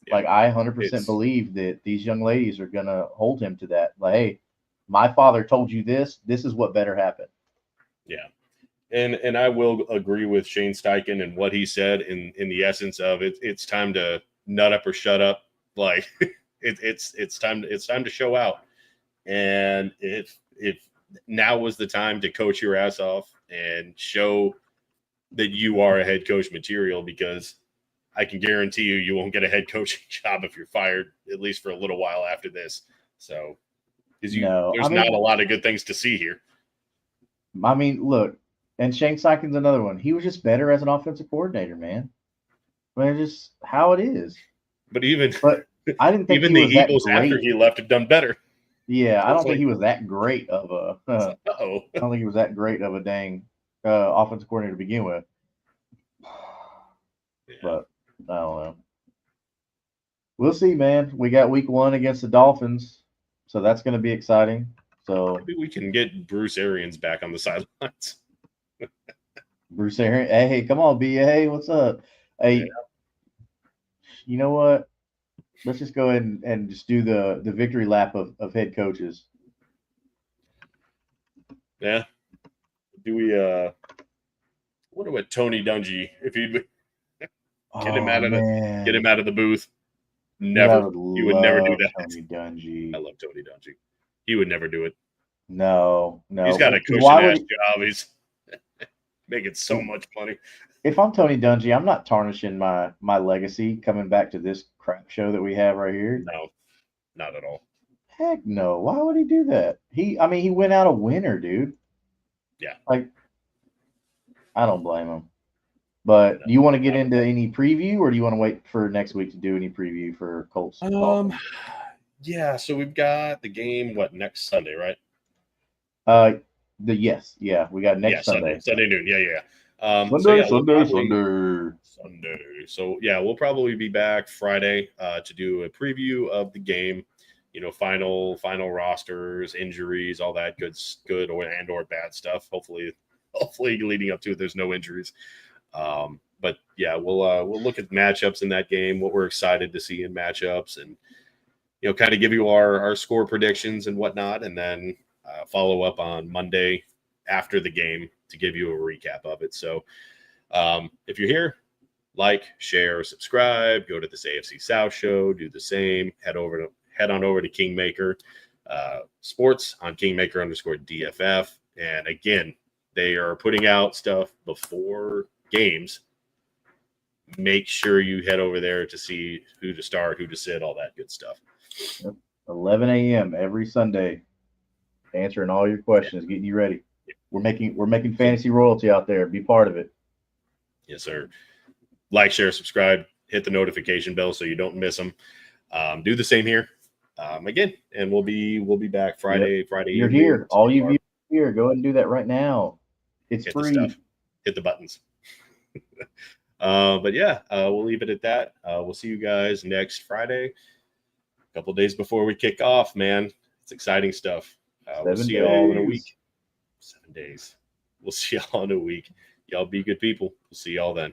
Yeah. Like I 100% believe that these young ladies are going to hold him to that. Like, hey, my father told you this. This is what better happen. Yeah. And I will agree with Shane Steichen and what he said in the essence of it. It's time to nut up or shut up. Like it's time to show out. And if now was the time to coach your ass off and show that you are a head coach material, because I can guarantee you won't get a head coaching job if you're fired, at least for a little while after this. So, there's not a lot of good things to see here. I mean, look, and Shane Steichen's another one. He was just better as an offensive coordinator, man. I mean, just how it is. But I didn't think even the Eagles after he left have done better. Yeah, I don't think he was that great of a. I don't think he was that great of a dang offensive coordinator to begin with. Yeah. But I don't know. We'll see, man. We got week 1 against the Dolphins, so that's going to be exciting. So maybe we can get Bruce Arians back on the sidelines. Bruce Arians, hey, come on, BA, what's up? Hey, you know what? Let's just go ahead and just do the victory lap of head coaches. Yeah. Do we wonder what Tony Dungy, if you'd get him out of the booth. Never. He would never do that. Tony Dungy. I love Tony Dungy. He would never do it. No. He's got a cushion-ass job. He's making so much money. If I'm Tony Dungy, I'm not tarnishing my legacy coming back to this crap show that we have right here. No, not at all. Heck no. Why would he do that? He went out a winner, dude. Yeah. Like, I don't blame him. But do you want to get into any preview, or do you want to wait for next week to do any preview for Colts? Yeah, so we've got the game, next Sunday, right? Yes. Yeah, we got next Sunday. Sunday noon. Yeah. Sunday. So yeah, we'll probably be back Friday to do a preview of the game. Final rosters, injuries, all that good or bad stuff. Hopefully leading up to it, there's no injuries. But yeah, we'll look at matchups in that game, what we're excited to see in matchups, and kind of give you our score predictions and whatnot, and then follow up on Monday after the game to give you a recap of it. So if you're here, like, share, subscribe, go to this AFC South show, do the same, head on over to Kingmaker Sports on Kingmaker_DFF. And again, they are putting out stuff before games. Make sure you head over there to see who to start, who to sit, all that good stuff. 11 a.m. every Sunday, answering all your questions, getting you ready. We're making fantasy royalty out there. Be part of it. Yes, sir. Like, share, subscribe, hit the notification bell so you don't miss them. Do the same here. Again, and we'll be back Friday. Yep. Friday. You're here. All you viewers here, go ahead and do that right now. It's free. Hit the buttons. But yeah, we'll leave it at that. We'll see you guys next Friday. A couple days before we kick off, man. It's exciting stuff. We'll see you all in a week. 7 days. We'll see y'all in a week. Y'all be good people. We'll see y'all then.